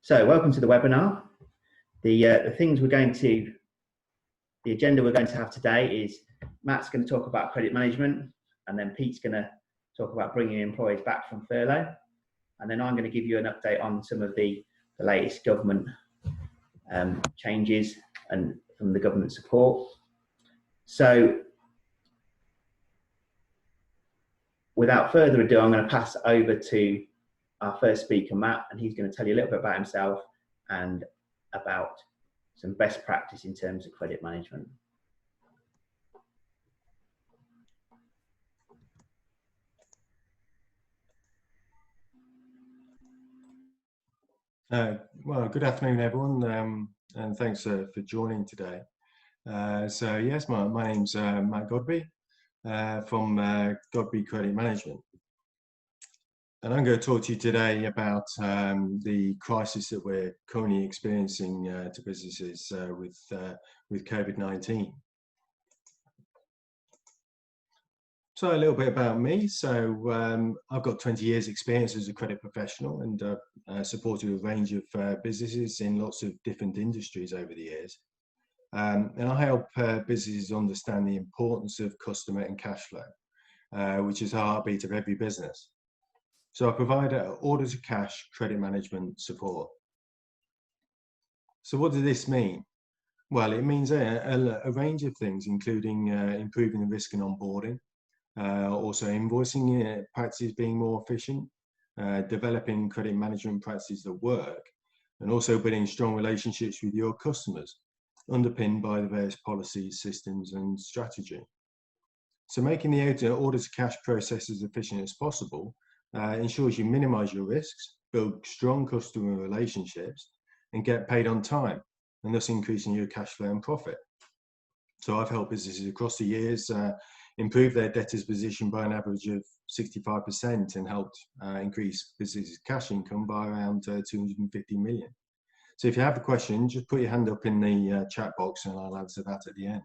So welcome to the webinar. The agenda we're going to have today is Matt's going to talk about credit management, and then Pete's going to talk about bringing employees back from furlough, and then I'm going to give you an update on some of the latest government changes and from the government support. So without further ado, I'm going to pass over to our first speaker, Matt, and he's going to tell you a little bit about himself and about some best practice in terms of credit management. Well, good afternoon, everyone, and thanks for joining today. So yes, my name's Matt Godby from Godby Credit Management. And I'm going to talk to you today about the crisis that we're currently experiencing to businesses with COVID-19. So a little bit about me. So I've got 20 years experience as a credit professional and supported a range of businesses in lots of different industries over the years. And I help businesses understand the importance of customer and cash flow, which is the heartbeat of every business. So I provide order to cash credit management support. So what does this mean? Well, it means a range of things, including improving the risk and onboarding, also invoicing practices being more efficient, developing credit management practices that work, and also building strong relationships with your customers, underpinned by the various policies, systems, and strategy. So making the order to cash process as efficient as possible ensures you minimize your risks, build strong customer relationships, and get paid on time, and thus increasing your cash flow and profit. So I've helped businesses across the years improve their debtors position by an average of 65% and helped increase businesses' cash income by around 250 million. So if you have a question, just put your hand up in the chat box and I'll answer that at the end.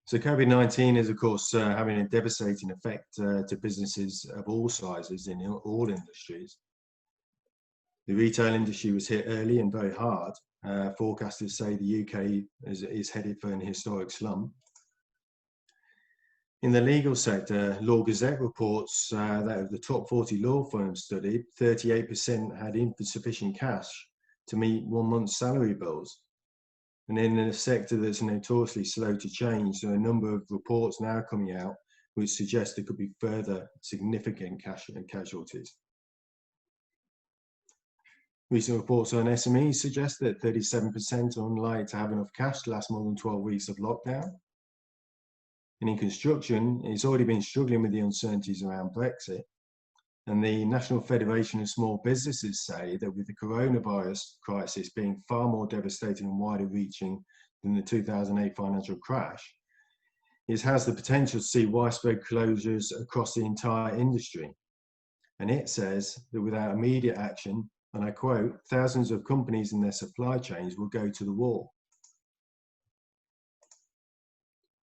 So COVID-19 is, of course, having a devastating effect to businesses of all sizes in all industries. The retail industry was hit early and very hard. Forecasters say the UK is headed for an historic slump. In the legal sector, Law Gazette reports that of the top 40 law firms studied, 38% had insufficient cash to meet 1 month's salary bills. And in a sector that's notoriously slow to change, there are a number of reports now coming out which suggest there could be further significant casualties. Recent reports on SMEs suggest that 37% are unlikely to have enough cash to last more than 12 weeks of lockdown. And in construction, it's already been struggling with the uncertainties around Brexit. And the National Federation of Small Businesses say that with the coronavirus crisis being far more devastating and wider reaching than the 2008 financial crash, it has the potential to see widespread closures across the entire industry. And it says that without immediate action, and I quote, thousands of companies and their supply chains will go to the wall.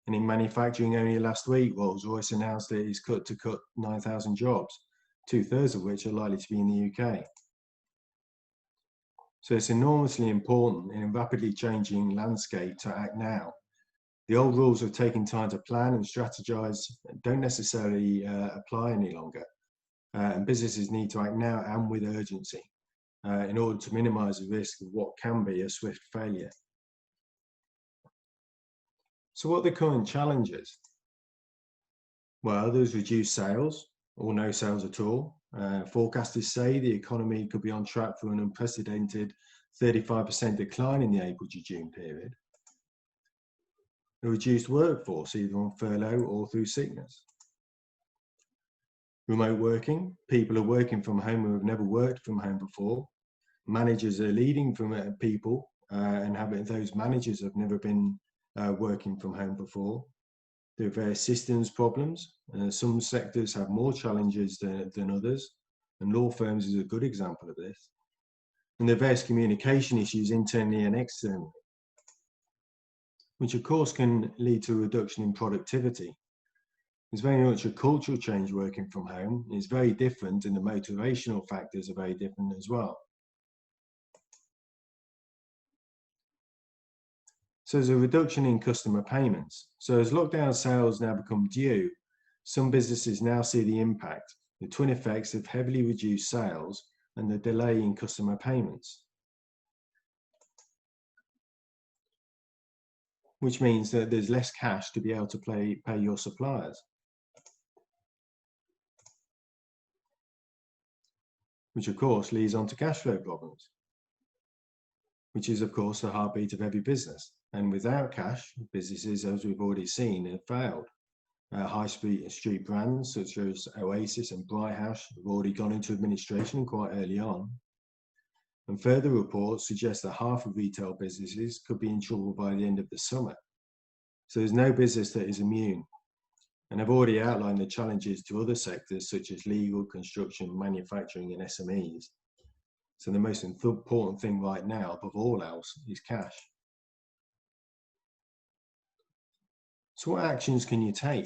And in manufacturing, only last week, Rolls-Royce announced that it is cut 9,000 jobs, 2/3 of which are likely to be in the UK. So it's enormously important in a rapidly changing landscape to act now. The old rules of taking time to plan and strategize don't necessarily apply any longer. And businesses need to act now and with urgency in order to minimize the risk of what can be a swift failure. So what are the current challenges? Well, there's reduced sales or no sales at all. Forecasters say the economy could be on track for an unprecedented 35% decline in the April to June period. A reduced workforce, either on furlough or through sickness. Remote working, people are working from home who have never worked from home before. Managers are leading from people and those managers have never been working from home before. There are various systems problems. Some sectors have more challenges than others, and law firms is a good example of this. And there are various communication issues internally and externally, which of course can lead to a reduction in productivity. There's very much a cultural change working from home. It's very different, and the motivational factors are very different as well. So there's a reduction in customer payments. So as lockdown sales now become due, some businesses now see the impact, the twin effects of heavily reduced sales and the delay in customer payments, which means that there's less cash to be able to pay your suppliers, which of course leads on to cash flow problems, which is of course the heartbeat of every business. And without cash, businesses, as we've already seen, have failed. High street brands such as Oasis and Bright House have already gone into administration quite early on. And further reports suggest that half of retail businesses could be in trouble by the end of the summer. So there's no business that is immune. And I've already outlined the challenges to other sectors such as legal, construction, manufacturing and SMEs. So the most important thing right now, above all else, is cash. So what actions can you take?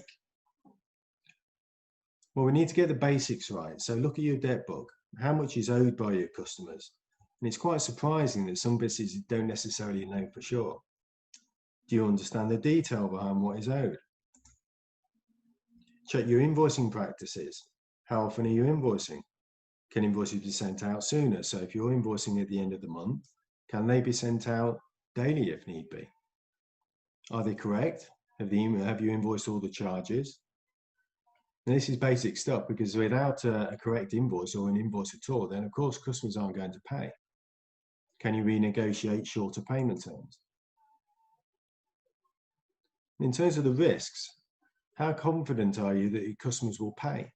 Well, we need to get the basics right. So look at your debt book. How much is owed by your customers? And it's quite surprising that some businesses don't necessarily know for sure. Do you understand the detail behind what is owed? Check your invoicing practices. How often are you invoicing? Can invoices be sent out sooner? So if you're invoicing at the end of the month, can they be sent out daily if need be? Are they correct? Have you invoiced all the charges? And this is basic stuff, because without a correct invoice or an invoice at all, then of course customers aren't going to pay. Can you renegotiate shorter payment terms? In terms of the risks, how confident are you that your customers will pay?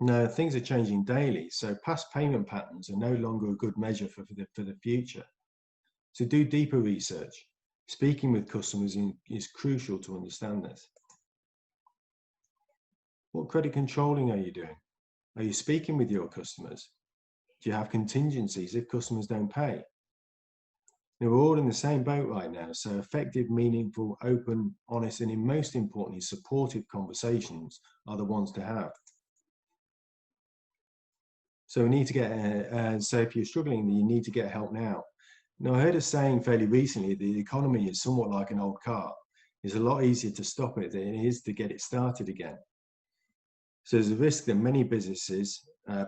No, things are changing daily, so past payment patterns are no longer a good measure for the future. So do deeper research. Speaking with customers is crucial to understand this. What credit controlling are you doing? Are you speaking with your customers? Do you have contingencies if customers don't pay? Now, we're all in the same boat right now, so effective, meaningful, open, honest, and most importantly, supportive conversations are the ones to have. So we need to get, so if you're struggling, you need to get help now. Now, I heard a saying fairly recently, the economy is somewhat like an old car. It's a lot easier to stop it than it is to get it started again. So there's a risk that many businesses,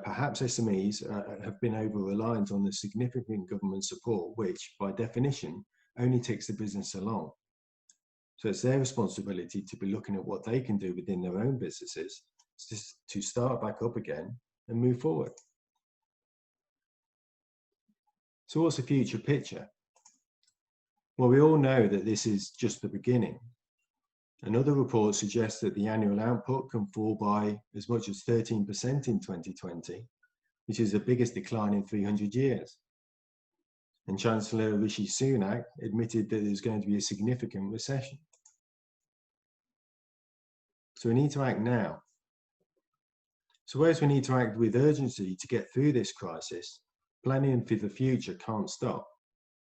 perhaps SMEs, have been over-reliant on the significant government support, which, by definition, only takes the business along. So it's their responsibility to be looking at what they can do within their own businesses to start back up again and move forward. So what's the future picture? Well, we all know that this is just the beginning. Another report suggests that the annual output can fall by as much as 13% in 2020, which is the biggest decline in 300 years. And Chancellor Rishi Sunak admitted that there's going to be a significant recession. So we need to act now. So whereas we need to act with urgency to get through this crisis, planning for the future can't stop.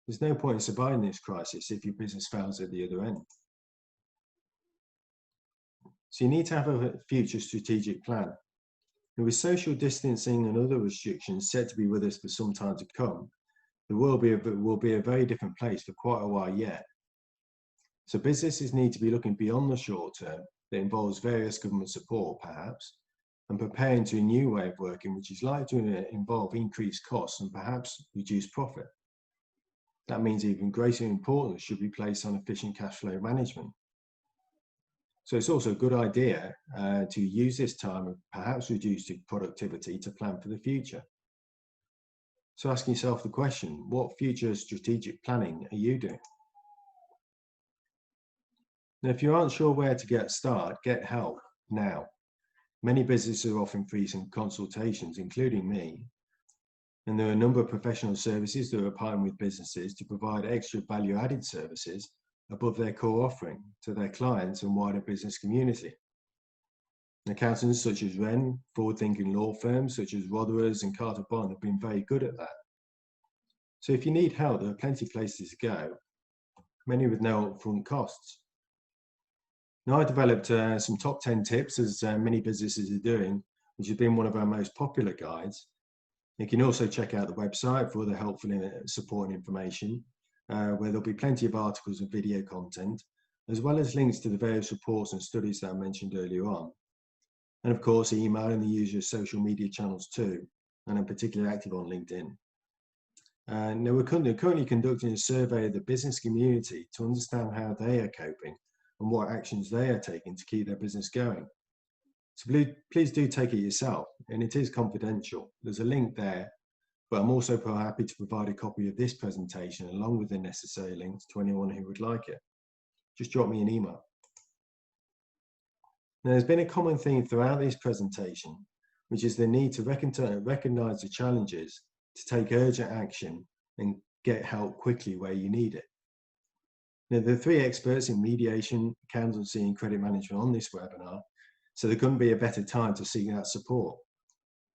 There's no point in surviving this crisis if your business fails at the other end. So you need to have a future strategic plan. And with social distancing and other restrictions set to be with us for some time to come, the world will be a very different place for quite a while yet. So businesses need to be looking beyond the short term that involves various government support, perhaps, and preparing to a new way of working, which is likely to involve increased costs and perhaps reduced profit. That means even greater importance should be placed on efficient cash flow management. So it's also a good idea to use this time of perhaps reduced productivity to plan for the future. So ask yourself the question, what future strategic planning are you doing? Now, if you aren't sure where to get started, get help now. Many businesses are offering free consultations, including me. And there are a number of professional services that are partnering with businesses to provide extra value-added services above their core offering to their clients and wider business community. Accountants such as Wren, forward-thinking law firms such as Rotherers and Carter Bond have been very good at that. So if you need help, there are plenty of places to go, many with no upfront costs. Now, I developed some top 10 tips, as many businesses are doing, which has been one of our most popular guides. You can also check out the website for the helpful support and information, where there'll be plenty of articles and video content, as well as links to the various reports and studies that I mentioned earlier on. And of course, email and the usual social media channels too, and I'm particularly active on LinkedIn. Now, we're currently conducting a survey of the business community to understand how they are coping and what actions they are taking to keep their business going. So please do take it yourself, and it is confidential. There's a link there, but I'm also happy to provide a copy of this presentation along with the necessary links to anyone who would like it. Just drop me an email. Now, there's been a common theme throughout this presentation, which is the need to recognize the challenges, to take urgent action and get help quickly where you need it. Now, there are 3 experts in mediation, accountancy and credit management on this webinar, so there couldn't be a better time to seek that support.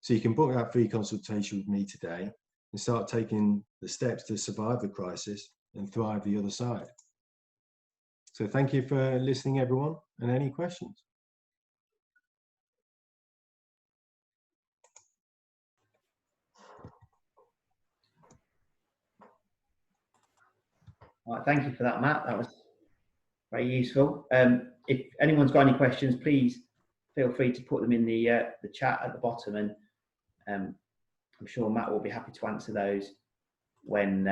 So you can book that free consultation with me today and start taking the steps to survive the crisis and thrive the other side. So thank you for listening, everyone, and any questions? All right, thank you for that, Matt. That was very useful. If anyone's got any questions, please feel free to put them in the chat at the bottom, and I'm sure Matt will be happy to answer those when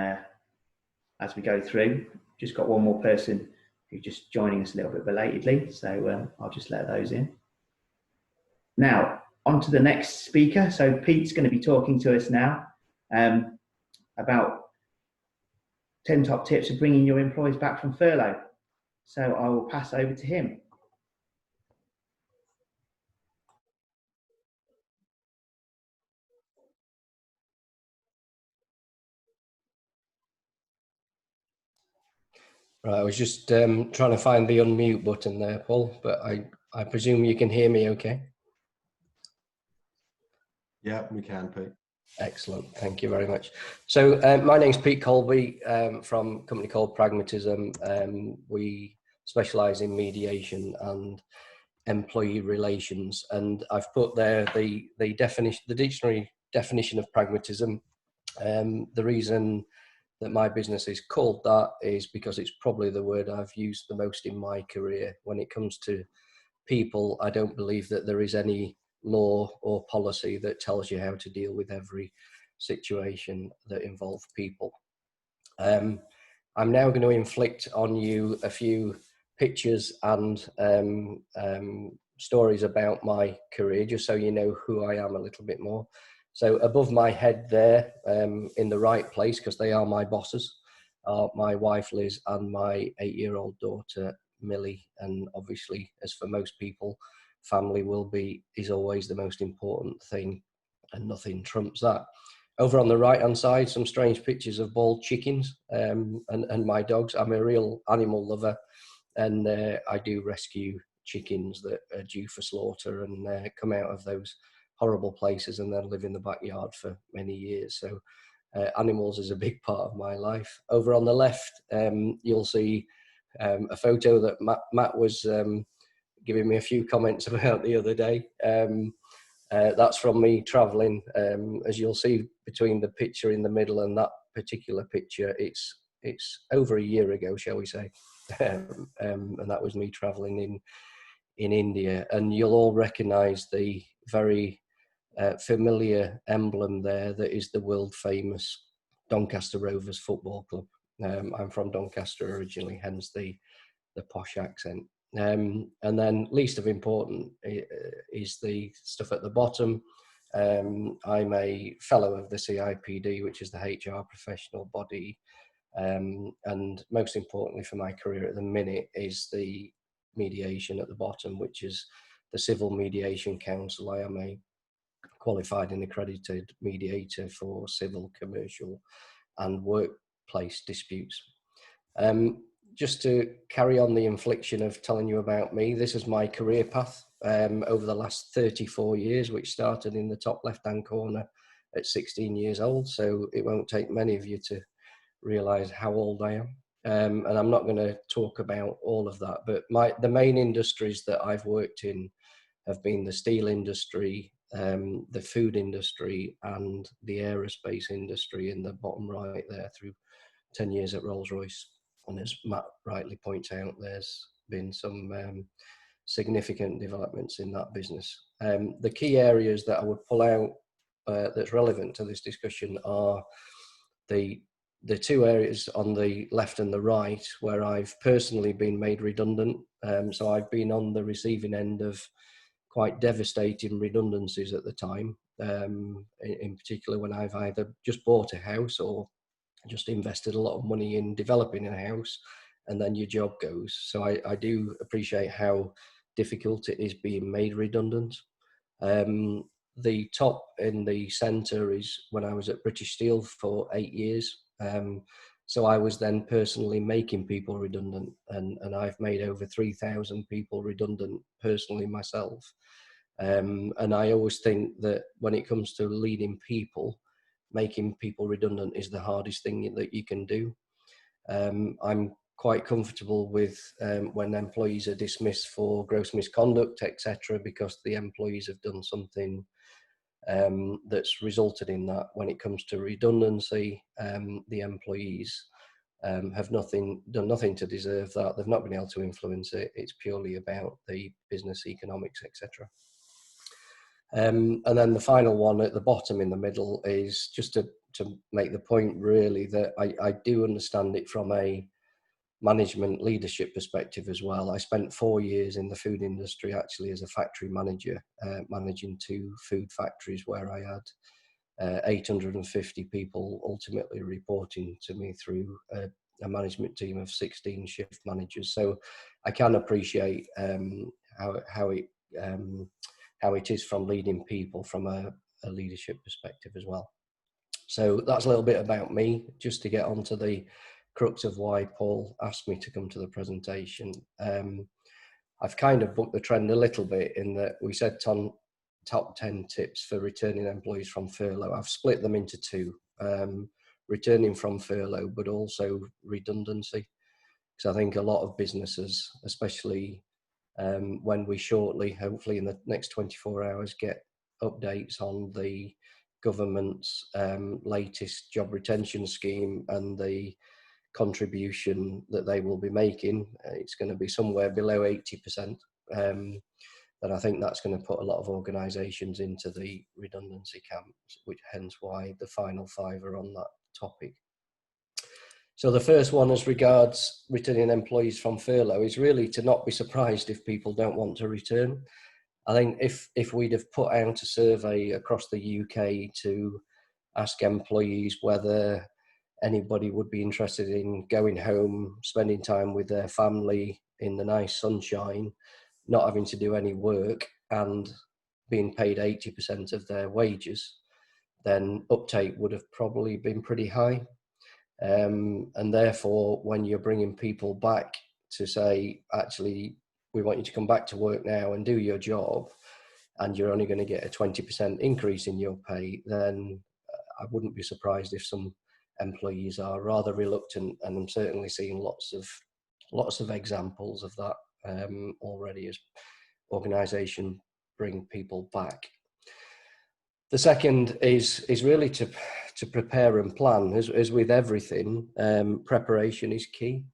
as we go through. Just got one more person who's just joining us a little bit belatedly, so I'll just let those in. Now, on to the next speaker. So Pete's going to be talking to us now about 10 top tips for bringing your employees back from furlough. So I will pass over to him. Right, I was just trying to find the unmute button there, Paul, but I presume you can hear me okay? Yeah, we can, Pete. Excellent, thank you very much. So my name's Pete Colby from a company called Pragmatism. We specialise in mediation and employee relations, and I've put there the dictionary definition of pragmatism. The reason that my business is called that is because it's probably the word I've used the most in my career. When it comes to people, I don't believe that there is any law or policy that tells you how to deal with every situation that involves people. I'm now going to inflict on you a few pictures and stories about my career, just so you know who I am a little bit more. So above my head there, in the right place, because they are my bosses, are my wife Liz and my 8-year-old daughter Millie. And obviously, as for most people, family is always the most important thing, and nothing trumps that. Over on the right-hand side, some strange pictures of bald chickens and my dogs. I'm a real animal lover, and I do rescue chickens that are due for slaughter and come out of those horrible places and then live in the backyard for many years. So animals is a big part of my life. Over on the left, you'll see a photo that Matt was giving me a few comments about the other day. That's from me traveling. As you'll see between the picture in the middle and that particular picture, it's over a year ago, shall we say. And that was me traveling in India. And you'll all recognize the very familiar emblem there that is the world famous Doncaster Rovers Football Club. I'm from Doncaster originally, hence the posh accent. And then least of important is the stuff at the bottom. I'm a fellow of the CIPD, which is the HR professional body. And most importantly for my career at the minute is the mediation at the bottom, which is the Civil Mediation Council. I am a qualified and accredited mediator for civil, commercial and workplace disputes. Just to carry on the infliction of telling you about me, this is my career path over the last 34 years, which started in the top left-hand corner at 16 years old. So it won't take many of you to realise how old I am. And I'm not going to talk about all of that, but the main industries that I've worked in have been the steel industry, the food industry, and the aerospace industry in the bottom right there, through 10 years at Rolls-Royce. And as Matt rightly points out, there's been some significant developments in that business. The key areas that I would pull out that's relevant to this discussion are the two areas on the left and the right where I've personally been made redundant. So I've been on the receiving end of quite devastating redundancies at the time, in particular when I've either just bought a house or just invested a lot of money in developing a house, and then your job goes. So I do appreciate how difficult it is being made redundant. The top in the centre is when I was at British Steel for 8 years. So I was then personally making people redundant, and I've made over 3,000 people redundant personally myself. And I always think that when it comes to leading people, making people redundant is the hardest thing that you can do. I'm quite comfortable with when employees are dismissed for gross misconduct, etc., because the employees have done something that's resulted in that. When it comes to redundancy, the employees have done nothing to deserve that. They've not been able to influence it. It's purely about the business economics, etc. And then the final one at the bottom in the middle is just to make the point really that I do understand it from a management leadership perspective as well. I spent 4 years in the food industry actually as a factory manager, managing 2 food factories where I had 850 people ultimately reporting to me through a management team of 16 shift managers. So I can appreciate how it is from leading people from a leadership perspective as well. So that's a little bit about me, just to get onto the crux of why Paul asked me to come to the presentation. I've kind of booked the trend a little bit in that we said top 10 tips for returning employees from furlough. I've split them into 2, returning from furlough, but also redundancy. Because I think a lot of businesses, especially when we shortly, hopefully in the next 24 hours, get updates on the government's latest job retention scheme and the contribution that they will be making, it's going to be somewhere below 80%. And I think that's going to put a lot of organisations into the redundancy camps, which hence why the final 5 are on that topic. So the first one, as regards returning employees from furlough, is really to not be surprised if people don't want to return. I think if we'd have put out a survey across the UK to ask employees whether anybody would be interested in going home, spending time with their family in the nice sunshine, not having to do any work and being paid 80% of their wages, then uptake would have probably been pretty high. And therefore, when you're bringing people back to say, actually, we want you to come back to work now and do your job, and you're only going to get a 20% increase in your pay, then I wouldn't be surprised if some employees are rather reluctant, and I'm certainly seeing lots of examples of that already as organisations bring people back. The second is really to prepare and plan. As with everything, preparation is key.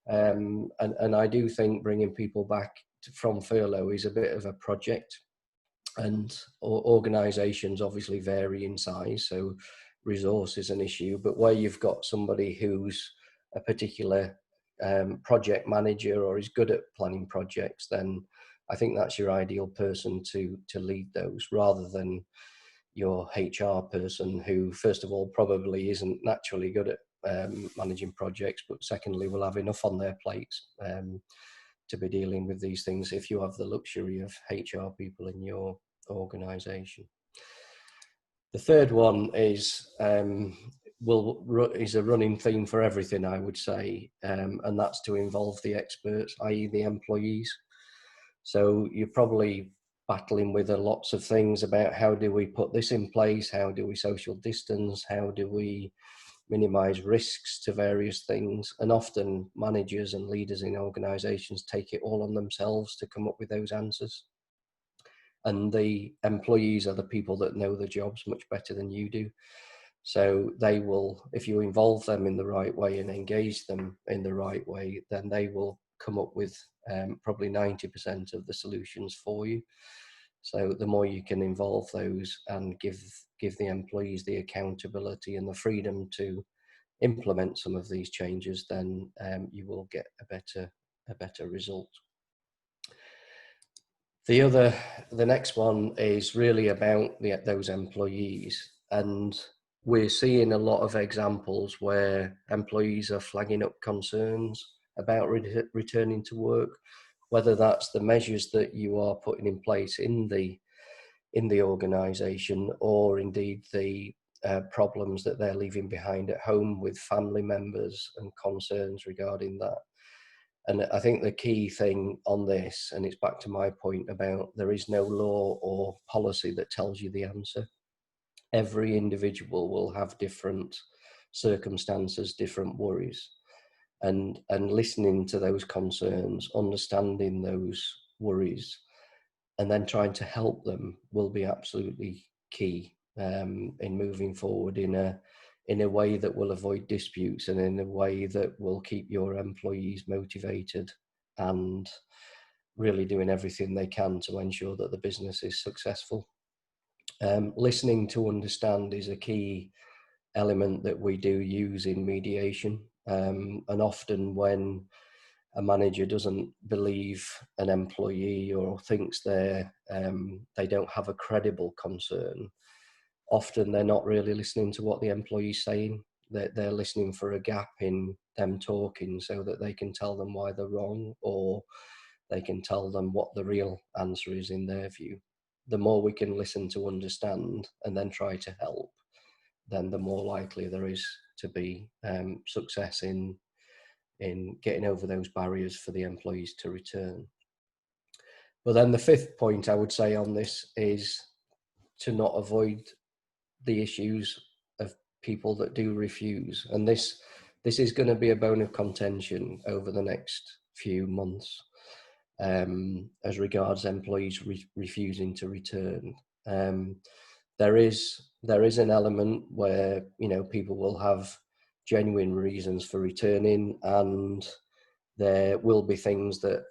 And I do think bringing people back from furlough is a bit of a project, and organisations obviously vary in size, so resource is an issue. But where you've got somebody who's a particular project manager or is good at planning projects, then I think that's your ideal person to lead those, rather than your HR person who, first of all, probably isn't naturally good at managing projects, but secondly, will have enough on their plates to be dealing with these things if you have the luxury of HR people in your organisation. The third one is a running theme for everything, I would say, and that's to involve the experts, i.e. the employees. So you're probably battling with lots of things about how do we put this in place, how do we social distance, how do we minimize risks to various things. And often managers and leaders in organizations take it all on themselves to come up with those answers. And the employees are the people that know the jobs much better than you do. So they will, if you involve them in the right way and engage them in the right way, then they will come up with probably 90% of the solutions for you. So the more you can involve those and give the employees the accountability and the freedom to implement some of these changes, then you will get a better result. The next one is really about those employees, and we're seeing a lot of examples where employees are flagging up concerns about returning to work, whether that's the measures that you are putting in place in the organisation, or indeed the problems that they're leaving behind at home with family members and concerns regarding that. And I think the key thing on this, and it's back to my point about there is no law or policy that tells you the answer. Every individual will have different circumstances, different worries, and listening to those concerns, understanding those worries, and then trying to help them will be absolutely key in moving forward in a way that will avoid disputes and in a way that will keep your employees motivated and really doing everything they can to ensure that the business is successful. Listening to understand is a key element that we do use in mediation, and often when a manager doesn't believe an employee or thinks they don't have a credible concern, often they're not really listening to what the employee's saying. They're listening for a gap in them talking so that they can tell them why they're wrong, or they can tell them what the real answer is in their view. The more we can listen to understand and then try to help, then the more likely there is to be success in getting over those barriers for the employees to return. But then the fifth point I would say on this is to not avoid the issues of people that do refuse. And this is going to be a bone of contention over the next few months as regards employees refusing to return. There is an element where, you know, people will have genuine reasons for returning, and there will be things that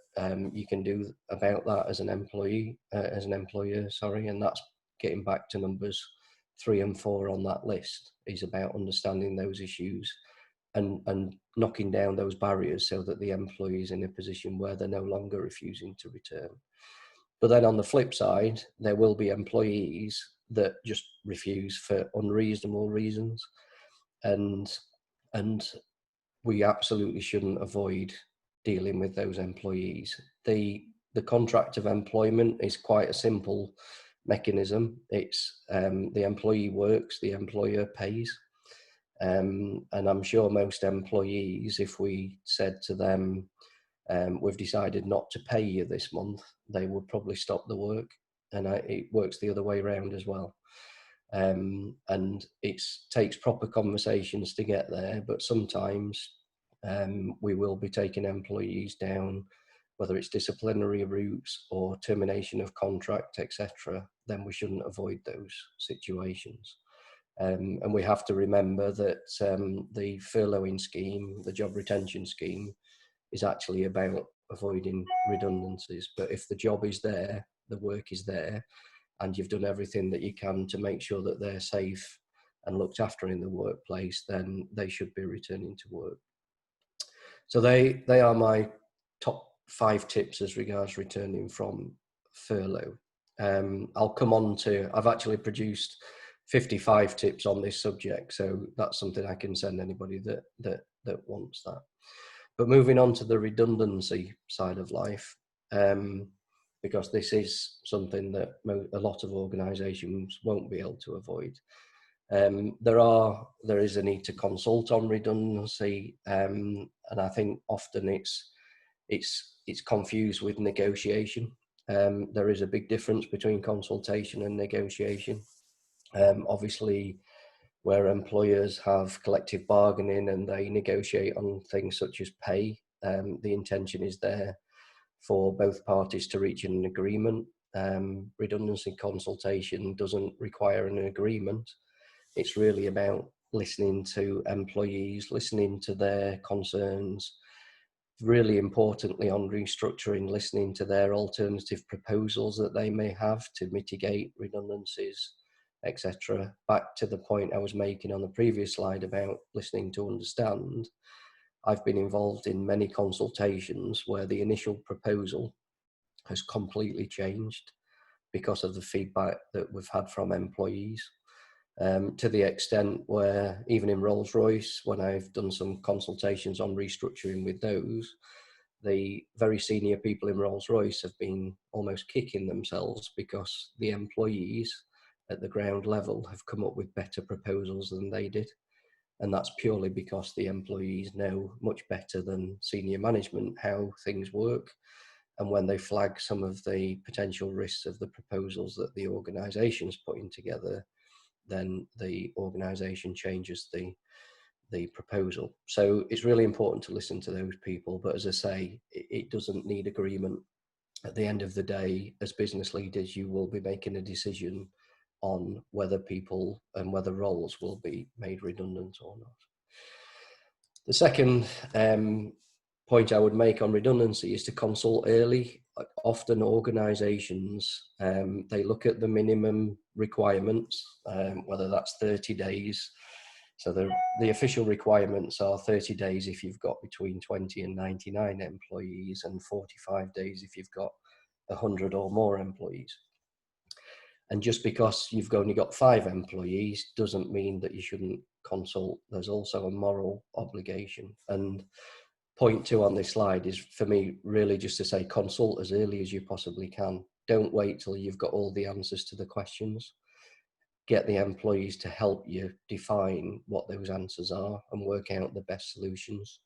you can do about that as an employee, as an employer, sorry, and that's getting back to numbers 3 and 4 on that list, is about understanding those issues and knocking down those barriers so that the employee is in a position where they're no longer refusing to return. But then on the flip side, there will be employees that just refuse for unreasonable reasons, and we absolutely shouldn't avoid dealing with those employees. The contract of employment is quite a simple mechanism. It's the employee works, the employer pays. And I'm sure most employees, if we said to them, we've decided not to pay you this month, they would probably stop the work. And it works the other way around as well. And it takes proper conversations to get there, but sometimes we will be taking employees down, whether it's disciplinary routes or termination of contract, etc. Then we shouldn't avoid those situations. And we have to remember that the furloughing scheme, the job retention scheme, is actually about avoiding redundancies. But if the job is there, the work is there, and you've done everything that you can to make sure that they're safe and looked after in the workplace, then they should be returning to work. So they are my top 5 tips as regards returning from furlough. I'll come on to, I've actually produced 55 tips on this subject, so that's something I can send anybody that wants that. But moving on to the redundancy side of life, because this is something that a lot of organisations won't be able to avoid. There is a need to consult on redundancy, and I think often it's confused with negotiation. There is a big difference between consultation and negotiation. Obviously, where employers have collective bargaining and they negotiate on things such as pay. The intention is there for both parties to reach an agreement. Redundancy consultation doesn't require an agreement. It's really about listening to employees, listening to their concerns, really importantly on restructuring, listening to their alternative proposals that they may have to mitigate redundancies, etc. Back to the point I was making on the previous slide about listening to understand, I've been involved in many consultations where the initial proposal has completely changed because of the feedback that we've had from employees. To the extent where even in Rolls-Royce, when I've done some consultations on restructuring with those, the very senior people in Rolls-Royce have been almost kicking themselves because the employees at the ground level have come up with better proposals than they did. And that's purely because the employees know much better than senior management how things work. And when they flag some of the potential risks of the proposals that the organisation's putting together, then the organisation changes the proposal. So it's really important to listen to those people. But as I say, it doesn't need agreement. At the end of the day, as business leaders, you will be making a decision on whether people and whether roles will be made redundant or not. The second point I would make on redundancy is to consult early. Often organisations, they look at the minimum requirements, whether that's 30 days. So the official requirements are 30 days if you've got between 20 and 99 employees, and 45 days if you've got 100 or more employees. And just because you've only got 5 employees doesn't mean that you shouldn't consult. There's also a moral obligation. And point 2 on this slide is for me really just to say consult as early as you possibly can. Don't wait till you've got all the answers to the questions. Get the employees to help you define what those answers are and work out the best solutions.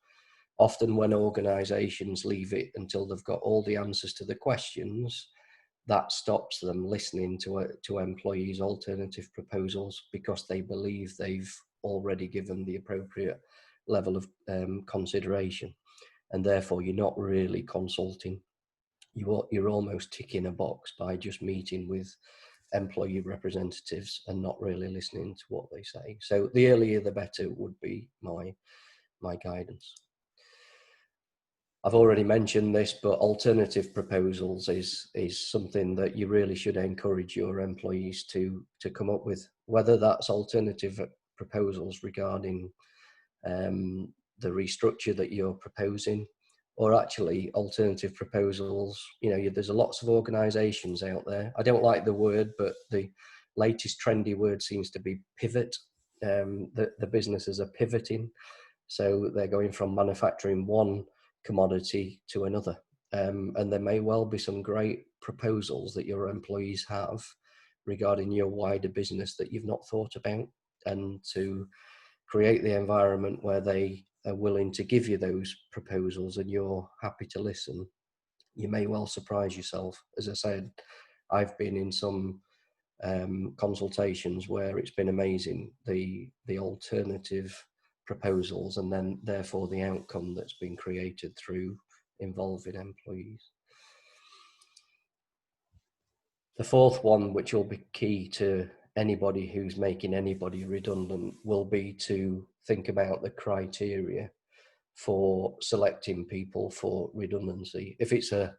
Often when organisations leave it until they've got all the answers to the questions, that stops them listening to employees' alternative proposals because they believe they've already given the appropriate level of consideration, and therefore you're not really consulting. You're almost ticking a box by just meeting with employee representatives and not really listening to what they say. So the earlier the better would be my guidance. I've already mentioned this, but alternative proposals is something that you really should encourage your employees to come up with, whether that's alternative proposals regarding the restructure that you're proposing, or actually alternative proposals. You know, there's lots of organisations out there. I don't like the word, but the latest trendy word seems to be pivot. The businesses are pivoting, so they're going from manufacturing one commodity to another, and there may well be some great proposals that your employees have regarding your wider business that you've not thought about, and to create the environment where they are willing to give you those proposals and you're happy to listen, you may well surprise yourself. As I said, I've been in some consultations where it's been amazing, the alternative proposals and then therefore the outcome that's been created through involving employees. The fourth one, which will be key to anybody who's making anybody redundant, will be to think about the criteria for selecting people for redundancy. If it's a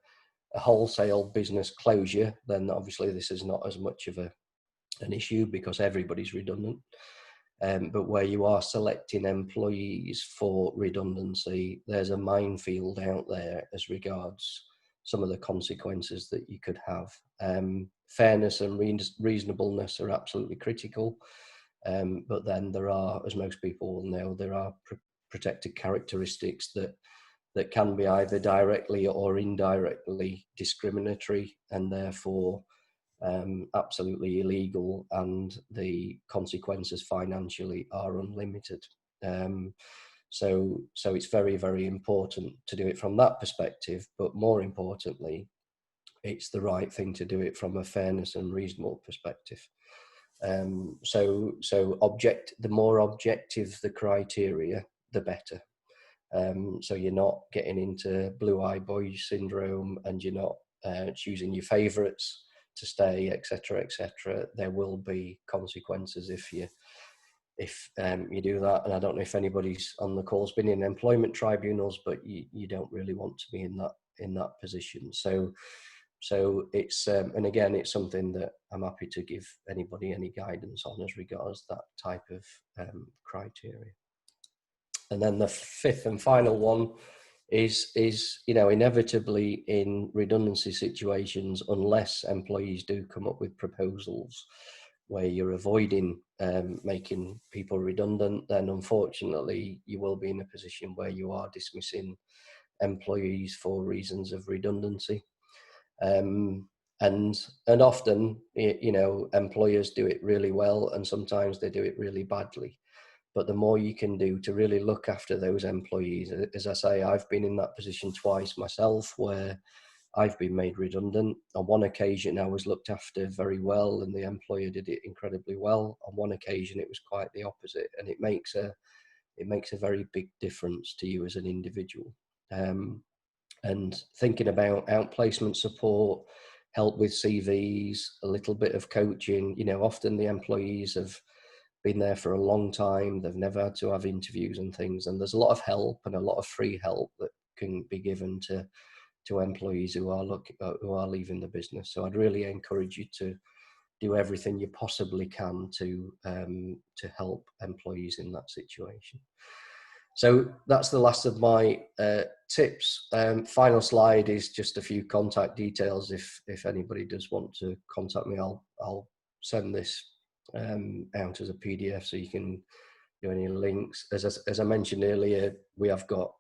wholesale business closure, then obviously this is not as much of an issue because everybody's redundant. But where you are selecting employees for redundancy, there's a minefield out there as regards some of the consequences that you could have. Fairness and reasonableness are absolutely critical, but then there are, as most people will know, there are protected characteristics that can be either directly or indirectly discriminatory, and therefore absolutely illegal, and the consequences financially are unlimited. So it's very, very important to do it from that perspective, but more importantly, it's the right thing to do it from a fairness and reasonable perspective. The more objective the criteria, the better. So you're not getting into blue eye boy syndrome, and you're not choosing your favourites to stay, etc., etc. There will be consequences if you do that. And I don't know if anybody's on the call's been in employment tribunals, but you don't really want to be in that position. So it's and again, it's something that I'm happy to give anybody any guidance on as regards that type of criteria. And then the fifth and final one is inevitably in redundancy situations, unless employees do come up with proposals where you're avoiding making people redundant, then unfortunately you will be in a position where you are dismissing employees for reasons of redundancy. And often, employers do it really well, and sometimes they do it really badly. But the more you can do to really look after those employees, as I say, I've been in that position twice myself, where I've been made redundant. On one occasion, I was looked after very well, and the employer did it incredibly well. On one occasion, it was quite the opposite, and it makes a very big difference to you as an individual. And thinking about outplacement support, help with CVs, a little bit of coaching. Often the employees have been there for a long time. They've never had to have interviews and things. And there's a lot of help and a lot of free help that can be given to employees who are leaving the business. So I'd really encourage you to do everything you possibly can to help employees in that situation. So that's the last of my tips. Final slide is just a few contact details. If anybody does want to contact me, I'll send this out as a PDF, so you can do any links. As I mentioned earlier, we have got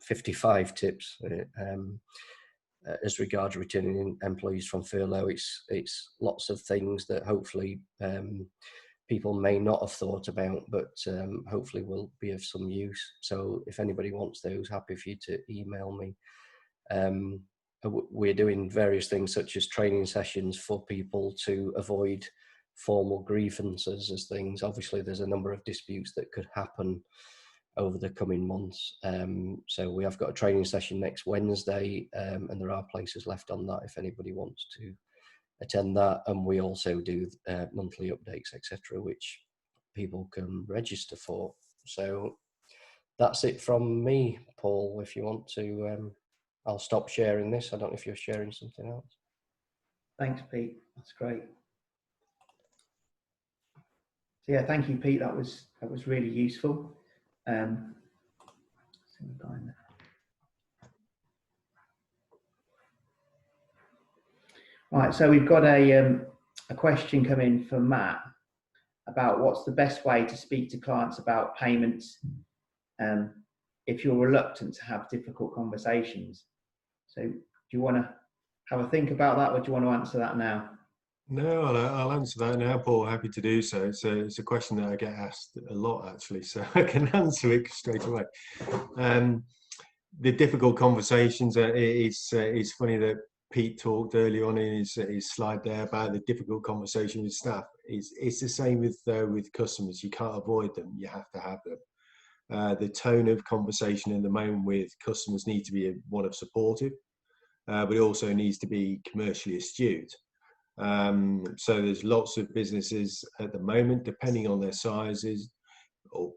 55 tips as regards returning employees from furlough. It's lots of things that hopefully people may not have thought about, but hopefully will be of some use. So if anybody wants those, happy for you to email me. We're doing various things such as training sessions for people to avoid formal grievances as things. Obviously, there's a number of disputes that could happen over the coming months. So we have got a training session next Wednesday, and there are places left on that if anybody wants to attend that. And we also do monthly updates, etc., which people can register for. So that's it from me, Paul. If you want to, I'll stop sharing this. I don't know if you're sharing something else. Thanks, Pete. That's great. So yeah, thank you, Pete. That was really useful. Right, so we've got a question come in from Matt about what's the best way to speak to clients about payments if you're reluctant to have difficult conversations. So do you want to have a think about that, or do you want to answer that now? No, I'll answer that now, Paul. Happy to do so. It's a question that I get asked a lot, actually, so I can answer it straight away. The difficult conversations, it's funny that Pete talked earlier on in his slide there about the difficult conversation with staff. It's the same with customers. You can't avoid them. You have to have them. The tone of conversation in the moment with customers needs to be one of supportive, but it also needs to be commercially astute. So there's lots of businesses at the moment, depending on their sizes, or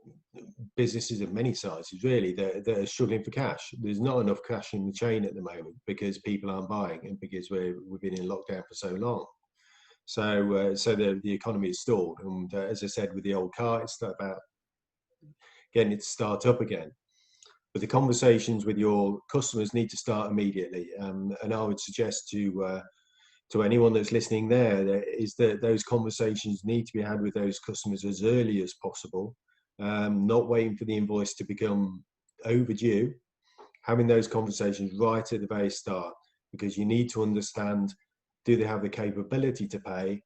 businesses of many sizes really, that are struggling for cash. There's not enough cash in the chain at the moment because people aren't buying, and because we've been in lockdown for so long. So the economy is stalled, and as I said, with the old car, it's about getting it to start up again. But the conversations with your customers need to start immediately, and I would suggest to anyone that's listening there is that those conversations need to be had with those customers as early as possible, not waiting for the invoice to become overdue, having those conversations right at the very start, because you need to understand, do they have the capability to pay?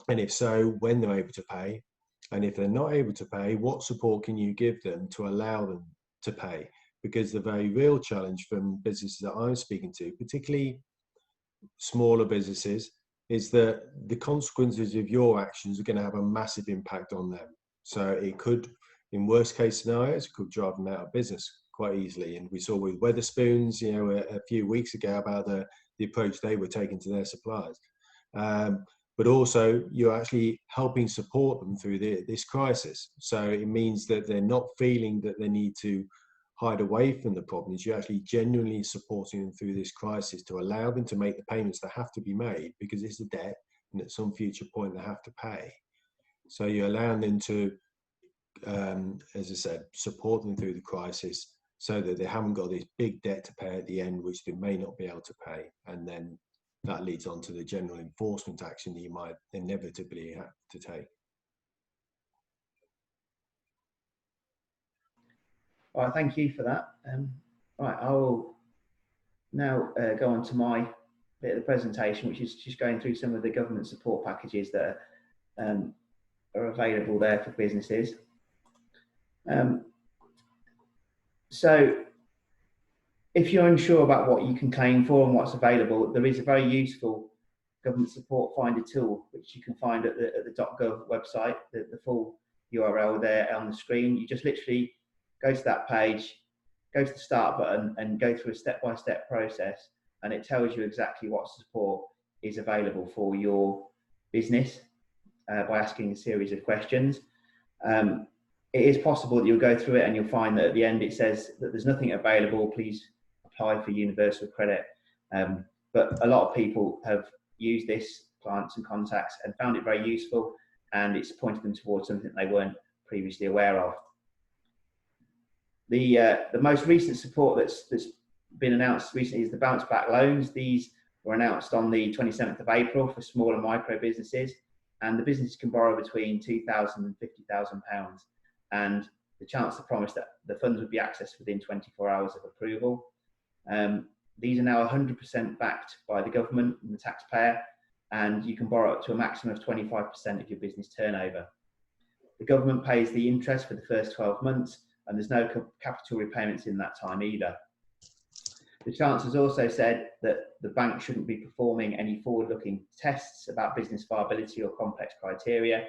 And if so, when they're able to pay? And if they're not able to pay, what support can you give them to allow them to pay? Because the very real challenge from businesses that I'm speaking to, particularly smaller businesses, is that the consequences of your actions are going to have a massive impact on them. So it could, in worst case scenarios, it could drive them out of business quite easily. And we saw with Wetherspoons, you know, a few weeks ago about the approach they were taking to their suppliers. But also you're actually helping support them through this crisis. So it means that they're not feeling that they need to hide away from the problems. You're actually genuinely supporting them through this crisis to allow them to make the payments that have to be made, because it's a debt and at some future point they have to pay. So you're allowing them to, as I said, support them through the crisis so that they haven't got this big debt to pay at the end, which they may not be able to pay. And then that leads on to the general enforcement action that you might inevitably have to take. All right, thank you for that. Right, I will now go on to my bit of the presentation, which is just going through some of the government support packages that are available there for businesses. So if you're unsure about what you can claim for and what's available, there is a very useful government support finder tool, which you can find at the .gov website, the full URL there on the screen. You just literally go to that page, go to the start button and go through a step-by-step process, and it tells you exactly what support is available for your business by asking a series of questions. It is possible that you'll go through it and you'll find that at the end it says that there's nothing available, please apply for universal credit. But a lot of people have used this, clients and contacts, and found it very useful, and it's pointed them towards something they weren't previously aware of. The most recent support that's been announced recently is the bounce back loans. These were announced on the 27th of April for small and micro businesses, and the businesses can borrow between £2,000 and £50,000, and the chancellor promised that the funds would be accessed within 24 hours of approval. These are now 100% backed by the government and the taxpayer, and you can borrow up to a maximum of 25% of your business turnover. The government pays the interest for the first 12 months, and there's no capital repayments in that time either. The Chancellor's also said that the bank shouldn't be performing any forward-looking tests about business viability or complex criteria,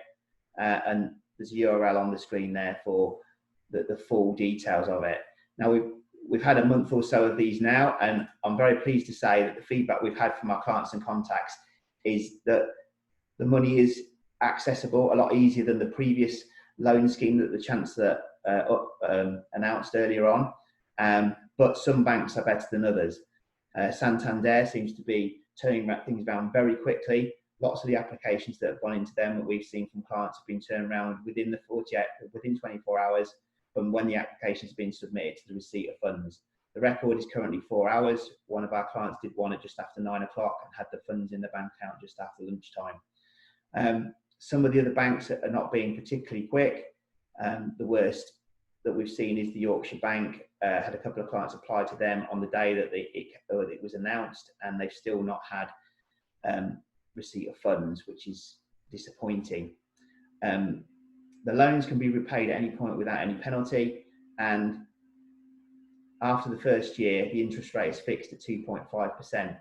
and there's a URL on the screen there for the full details of it. Now, we've had a month or so of these now, and I'm very pleased to say that the feedback we've had from our clients and contacts is that the money is accessible a lot easier than the previous loan scheme that the Chancellor announced earlier on. But some banks are better than others. Santander seems to be turning things around very quickly. Lots of the applications that have gone into them that we've seen from clients have been turned around within 24 hours from when the application has been submitted to the receipt of funds. The record is currently 4 hours. One of our clients did one at just after 9 o'clock and had the funds in the bank account just after lunchtime. Some of the other banks are not being particularly quick. The worst that we've seen is the Yorkshire Bank. Had a couple of clients apply to them on the day that it was announced, and they've still not had receipt of funds, which is disappointing. The loans can be repaid at any point without any penalty, and after the first year, the interest rate is fixed at 2.5%.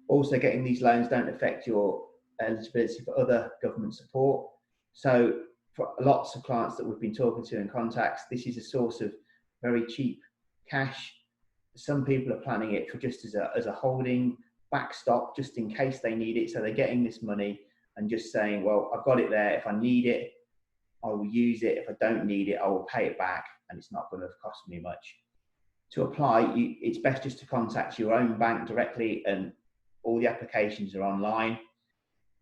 Also, getting these loans don't affect your eligibility for other government support. So for lots of clients that we've been talking to in contacts, this is a source of very cheap cash. Some people are planning it for just as a holding backstop, just in case they need it. So they're getting this money and just saying, well, I've got it there. If I need it, I will use it. If I don't need it, I will pay it back, and it's not going to cost me much. To apply, it's best just to contact your own bank directly, and all the applications are online.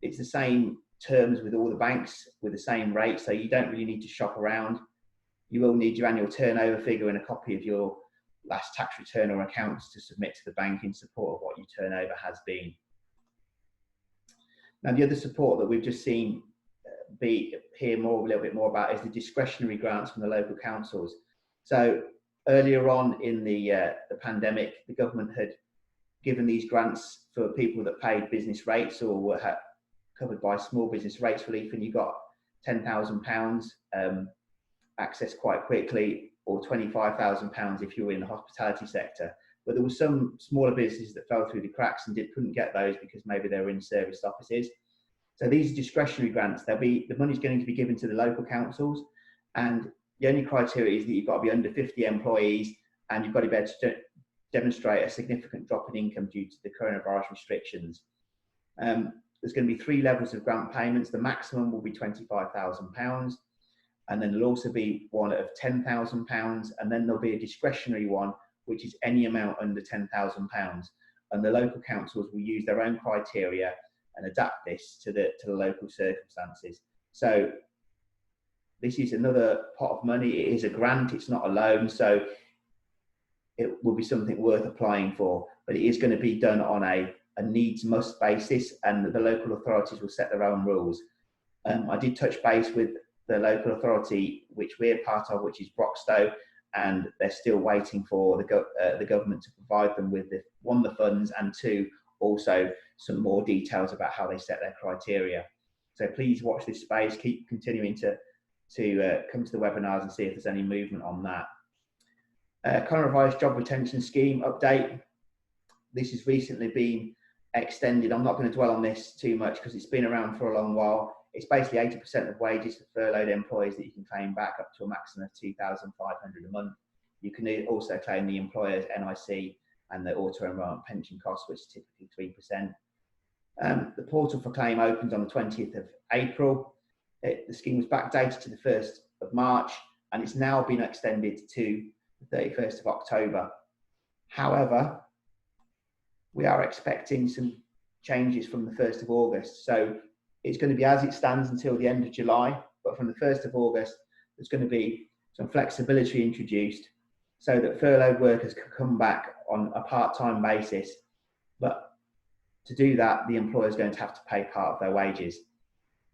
It's the same terms with all the banks with the same rate, so you don't really need to shop around. You will need your annual turnover figure and a copy of your last tax return or accounts to submit to the bank in support of what your turnover has been. Now, the other support that we've just seen hear a little bit more about is the discretionary grants from the local councils. So earlier on in the pandemic, the government had given these grants for people that paid business rates or were covered by small business rates relief, and you got £10,000 access quite quickly, or £25,000 if you were in the hospitality sector. but there were some smaller businesses that fell through the cracks and couldn't get those because maybe they were in serviced offices. So these are discretionary grants. The money's going to be given to the local councils, and the only criteria is that you've got to be under 50 employees and you've got to be able to demonstrate a significant drop in income due to the coronavirus restrictions. There's going to be 3 levels of grant payments. The maximum will be £25,000, and then there'll also be one of £10,000, and then there'll be a discretionary one, which is any amount under £10,000. And the local councils will use their own criteria and adapt this to the local circumstances. So this is another pot of money. It is a grant, it's not a loan, so it will be something worth applying for, but it is going to be done on a needs must basis, and the local authorities will set their own rules. I did touch base with the local authority which we're part of, which is Broxtowe, and they're still waiting for the government to provide them with the funds, and 2, also some more details about how they set their criteria. So please watch this space, keep continuing to come to the webinars and see if there's any movement on that. Coronavirus Job Retention Scheme update. This has recently been extended. I'm not going to dwell on this too much because it's been around for a long while. It's basically 80% of wages for furloughed employees that you can claim back, up to a maximum of £2,500 a month. You can also claim the employer's NIC and the auto-enrolment pension costs, which is typically 3%. The portal for claim opens on the 20th of April. The scheme was backdated to the 1st of March, and it's now been extended to the 31st of October. However, we are expecting some changes from the 1st of August. So it's going to be as it stands until the end of July, but from the 1st of August, there's going to be some flexibility introduced so that furloughed workers can come back on a part-time basis. But to do that, the employer is going to have to pay part of their wages.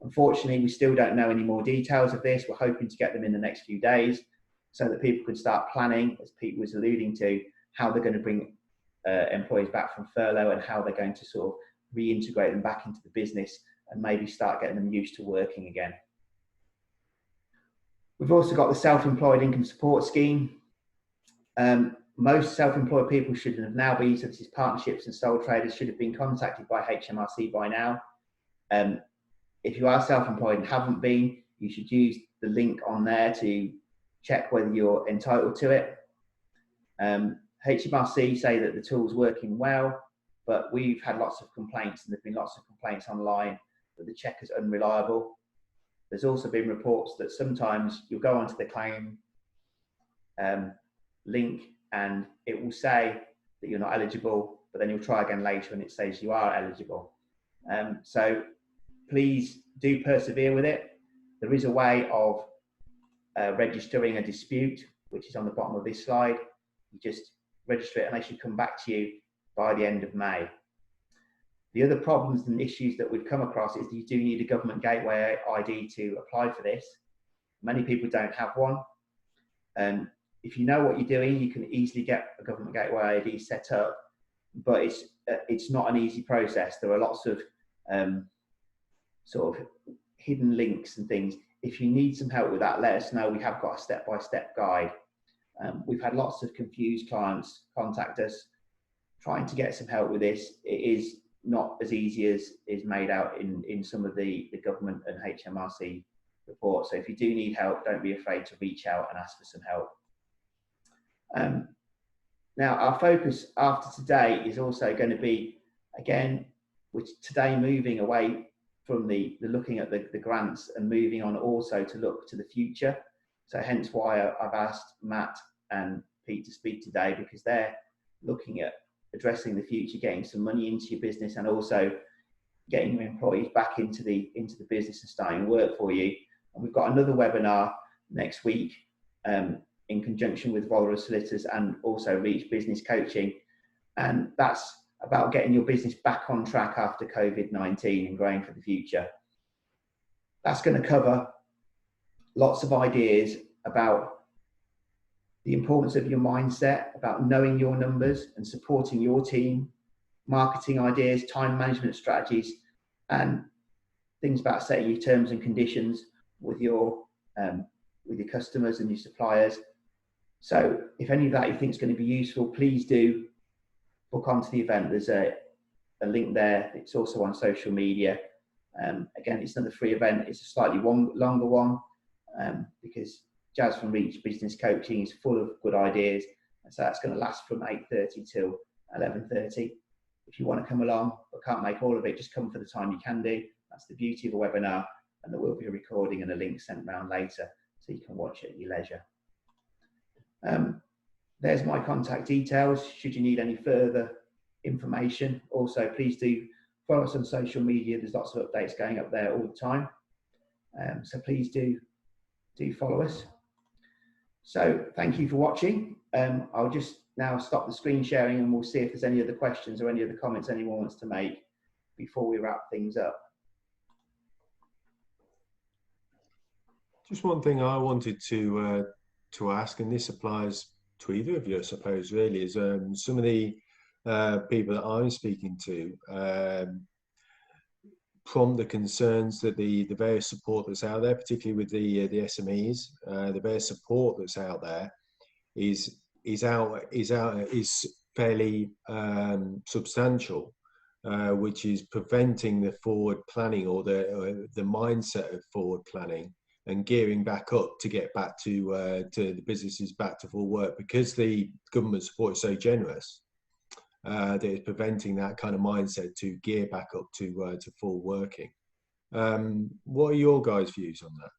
Unfortunately, we still don't know any more details of this. We're hoping to get them in the next few days so that people can start planning, as Pete was alluding to, how they're going to bring employees back from furlough and how they're going to sort of reintegrate them back into the business and maybe start getting them used to working again. We've also got the Self-Employed Income Support Scheme. Most self-employed people should have now been, such as partnerships and sole traders, should have been contacted by HMRC by now. If you are self-employed and haven't been, you should use the link on there to check whether you're entitled to it. HMRC say that the tool's working well, but we've had lots of complaints, and there've been lots of complaints online that the check is unreliable. There's also been reports that sometimes you'll go onto the claim link and it will say that you're not eligible, but then you'll try again later and it says you are eligible. So please do persevere with it. There is a way of registering a dispute, which is on the bottom of this slide. You just register it and they should come back to you by the end of May. The other problems and issues that we've come across is that you do need a government gateway ID to apply for this. Many people don't have one. If you know what you're doing, you can easily get a government gateway ID set up, but it's not an easy process. There are lots of sort of hidden links and things. If you need some help with that, let us know. We have got a step-by-step guide. We've had lots of confused clients contact us trying to get some help with this. It is not as easy as is made out in some of the government and HMRC reports. So if you do need help, don't be afraid to reach out and ask for some help. Now, our focus after today is also going to be, again, which today moving away from the looking at the grants and moving on also to look to the future. So hence why I've asked Matt and Pete to speak today, because they're looking at addressing the future, getting some money into your business and also getting your employees back into the business and starting work for you. And we've got another webinar next week in conjunction with Roller Solicitors and also Reach Business Coaching. And that's about getting your business back on track after COVID-19 and growing for the future. That's going to cover lots of ideas about the importance of your mindset, about knowing your numbers and supporting your team, marketing ideas, time management strategies, and things about setting your terms and conditions with your customers and your suppliers. So if any of that you think is going to be useful, please do book onto the event, there's a link there. It's also on social media. Again, it's another free event. It's a slightly longer one because Jazz from Reach Business Coaching is full of good ideas. And so that's going to last from 8:30 till 11:30. If you want to come along but can't make all of it, just come for the time you can do. That's the beauty of a webinar. And there will be a recording and a link sent round later so you can watch it at your leisure. There's my contact details should you need any further information. Also, please do follow us on social media. There's lots of updates going up there all the time. So please do follow us. So thank you for watching. I'll just now stop the screen sharing and we'll see if there's any other questions or any other comments anyone wants to make before we wrap things up. Just one thing I wanted to ask, and this applies to either of you, I suppose, really, is some of the people that I'm speaking to prompt the concerns that the various support that's out there, particularly with the SMEs, the various support that's out there is fairly substantial, which is preventing the forward planning or the mindset of forward planning and gearing back up to get back to the businesses back to full work, because the government support is so generous. That is preventing that kind of mindset to gear back up to full working. What are your guys' views on that?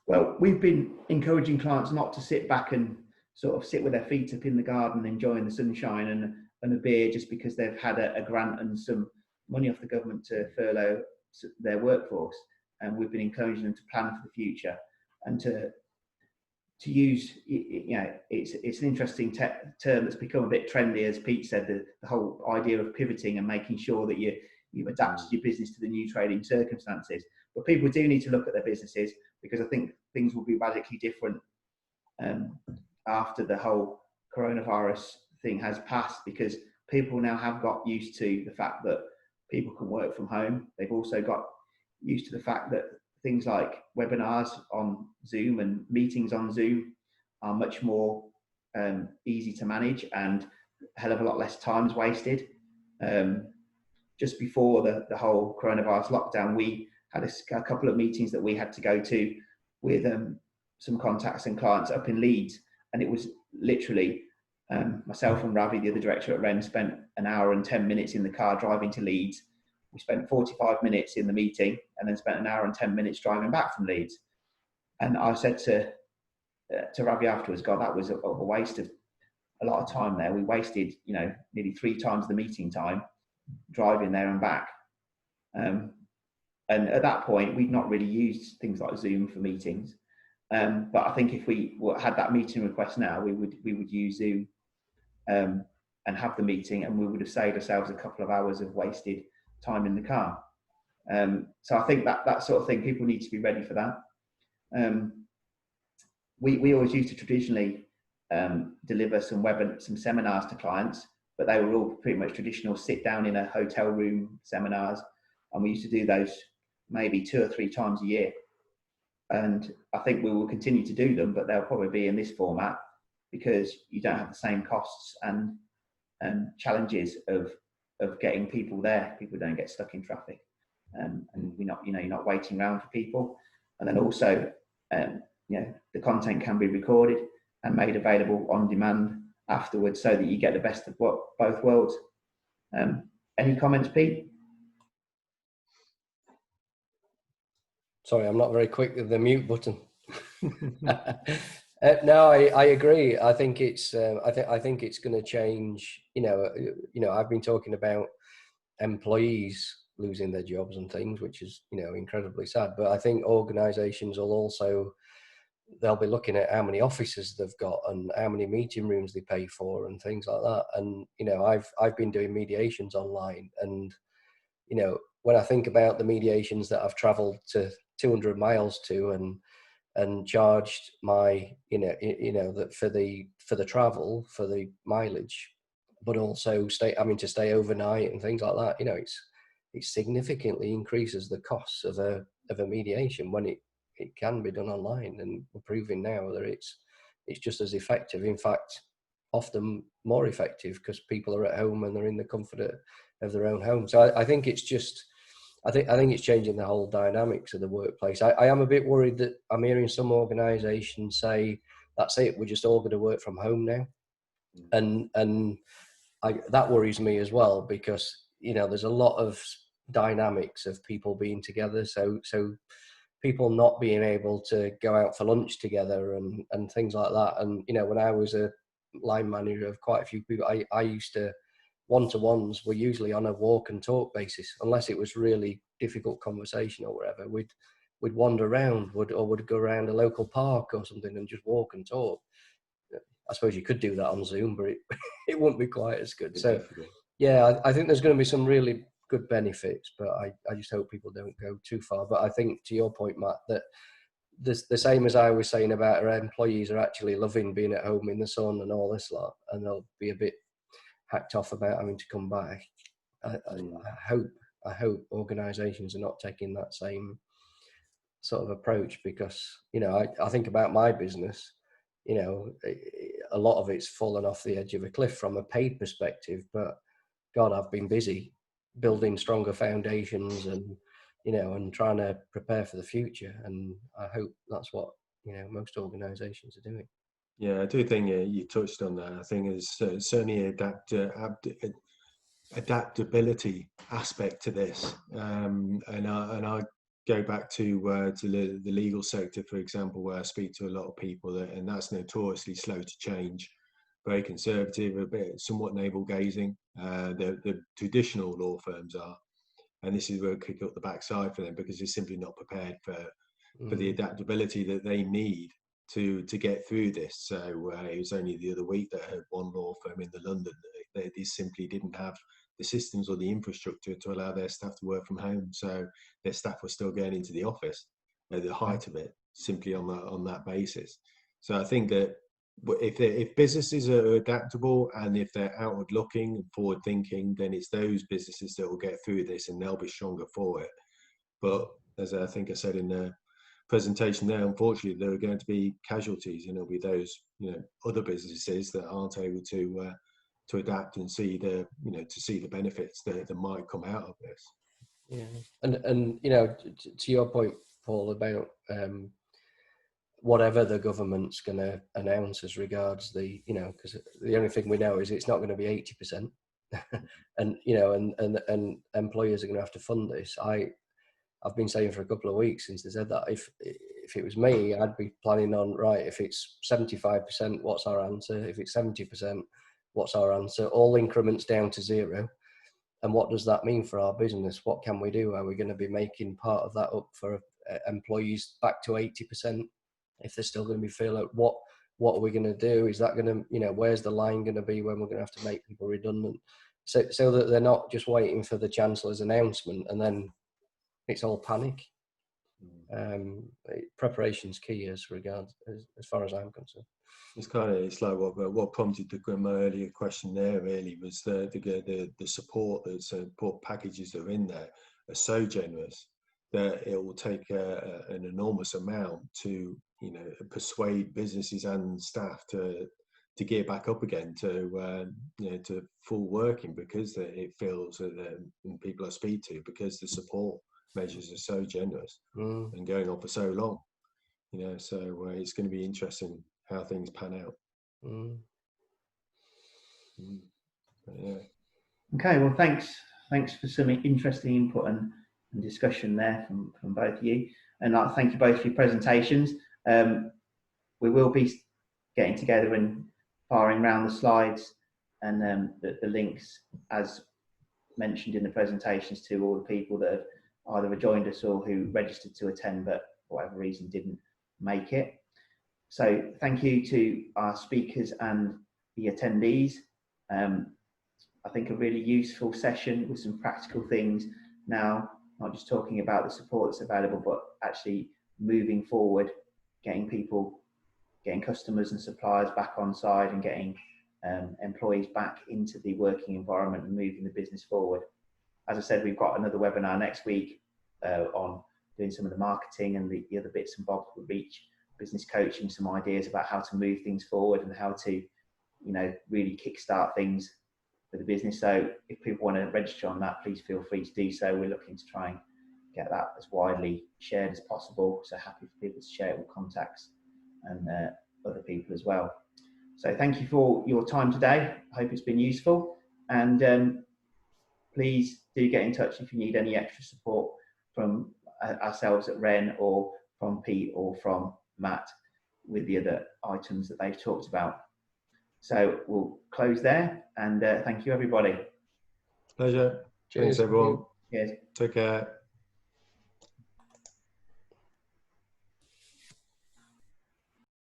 Well, we've been encouraging clients not to sit back and sort of sit with their feet up in the garden enjoying the sunshine and a beer just because they've had a grant and some money off the government to furlough their workforce. And we've been encouraging them to plan for the future and to use, you know, it's an interesting term that's become a bit trendy, as Pete said, the whole idea of pivoting and making sure that you've adapted your business to the new trading circumstances. But people do need to look at their businesses, because I think things will be radically different after the whole coronavirus thing has passed, because people now have got used to the fact that people can work from home. They've also got used to the fact that things like webinars on Zoom and meetings on Zoom are much more easy to manage, and a hell of a lot less time is wasted. Just before the whole coronavirus lockdown, we had a couple of meetings that we had to go to with some contacts and clients up in Leeds, and it was literally myself and Ravi, the other director at Wren, spent an hour and 10 minutes in the car driving to Leeds. We spent 45 minutes in the meeting and then spent an hour and 10 minutes driving back from Leeds. And I said to Ravi afterwards, God, that was a waste of a lot of time there. We wasted, you know, nearly 3 times the meeting time driving there and back. And at that point, we'd not really used things like Zoom for meetings. But I think if we had that meeting request now, we would use Zoom and have the meeting, and we would have saved ourselves a couple of hours of wasted time in the car. So I think that sort of thing, people need to be ready for that. We always used to traditionally deliver some seminars to clients, but they were all pretty much traditional sit down in a hotel room seminars, and we used to do those maybe 2 or 3 times a year. And I think we will continue to do them, but they'll probably be in this format, because you don't have the same costs and challenges of getting people there. People don't get stuck in traffic, and you're not waiting around for people. And then also, the content can be recorded and made available on demand afterwards, so that you get the best of both worlds. Any comments, Pete? Sorry, I'm not very quick with the mute button. No, I agree. I think it's I think it's going to change. I've been talking about employees losing their jobs and things, which is incredibly sad. But I think organisations will also, they'll be looking at how many offices they've got and how many meeting rooms they pay for and things like that. And I've been doing mediations online, and when I think about the mediations that I've travelled to 200 miles to and charged my that for the travel, for the mileage, but also having to stay overnight and things like that, it significantly increases the costs of a mediation when it can be done online. And we're proving now that it's just as effective. In fact, often more effective because people are at home and they're in the comfort of their own home. So I think it's just, I think it's changing the whole dynamics of the workplace. I am a bit worried that I'm hearing some organisations say, that's it, we're just all going to work from home now. And that worries me as well, because, you know, there's a lot of dynamics of people being together. So people not being able to go out for lunch together and things like that. And, you know, when I was a line manager of quite a few people, I used to, one-to-ones were usually on a walk and talk basis, unless it was really difficult conversation or whatever. We'd wander around, would go around a local park or something and just walk and talk. I suppose you could do that on Zoom, but it wouldn't be quite as good. So, yeah, I think there's going to be some really good benefits, but I just hope people don't go too far. But I think, to your point, Matt, that the same as I was saying about our employees are actually loving being at home in the sun and all this lot, and they'll be a bit hacked off about having to come back. I hope organisations are not taking that same sort of approach, because, you know, I think about my business, you know, a lot of it's fallen off the edge of a cliff from a paid perspective, but God, I've been busy building stronger foundations and, you know, and trying to prepare for the future. And I hope that's what, you know, most organisations are doing. Yeah, I do think you touched on that. I think there's certainly adaptability aspect to this, and I go back to the legal sector, for example, where I speak to a lot of people, and that's notoriously slow to change, very conservative, a bit somewhat navel gazing. The traditional law firms are, and this is where it kick up the backside for them, because they're simply not prepared for the adaptability that they need to get through this. So it was only the other week that I heard one law firm in the London, they simply didn't have the systems or the infrastructure to allow their staff to work from home. So their staff were still going into the office at the height of it, simply on that basis. So I think that if businesses are adaptable and if they're outward looking and forward thinking, then it's those businesses that will get through this and they'll be stronger for it. But as I think I said in the presentation there, unfortunately there are going to be casualties, and it'll be those, you know, other businesses that aren't able to adapt and see the benefits that might come out of this. Yeah, and you know, to your point, Paul, about whatever the government's going to announce as regards the, you know, because the only thing we know is it's not going to be 80%, and, you know, and employers are going to have to fund this. I've been saying for a couple of weeks since they said that, if it was me, I'd be planning on, right, if it's 75%, what's our answer? If it's 70%, what's our answer? All increments down to zero. And what does that mean for our business? What can we do? Are we going to be making part of that up for employees back to 80%? If they're still going to be furloughed, what are we going to do? Is that going to, you know, where's the line going to be when we're going to have to make people redundant? So that they're not just waiting for the Chancellor's announcement and then it's all panic. Preparation's key as far as I'm concerned. It's like what prompted my earlier question there really was the support, the support packages that are in there are so generous that it will take an enormous amount to, you know, persuade businesses and staff to get back up again to you know, to full working, because it feels that people I speak to, because the support measures are so generous and going on for so long, you know. So it's going to be interesting how things pan out. Yeah. Okay, well, thanks for some interesting input and discussion there from both of you, and thank you both for your presentations. We will be getting together and firing around the slides and the links, as mentioned in the presentations, to all the people that have either joined us or who registered to attend but for whatever reason didn't make it. So thank you to our speakers and the attendees. I think a really useful session with some practical things now, not just talking about the support that's available, but actually moving forward, getting customers and suppliers back on side and getting employees back into the working environment and moving the business forward. As I said, we've got another webinar next week on doing some of the marketing and the other bits and bobs with Reach Business Coaching, some ideas about how to move things forward and how to you know, really kickstart things for the business. So if people want to register on that, please feel free to do so. We're looking to try and get that as widely shared as possible. So happy for people to share it with contacts and other people as well. So thank you for your time today. I hope it's been useful, and please do get in touch if you need any extra support from ourselves at Wren, or from Pete, or from Matt with the other items that they've talked about. So we'll close there, and thank you everybody. Pleasure. Cheers. Thanks everyone. Cheers. Take care.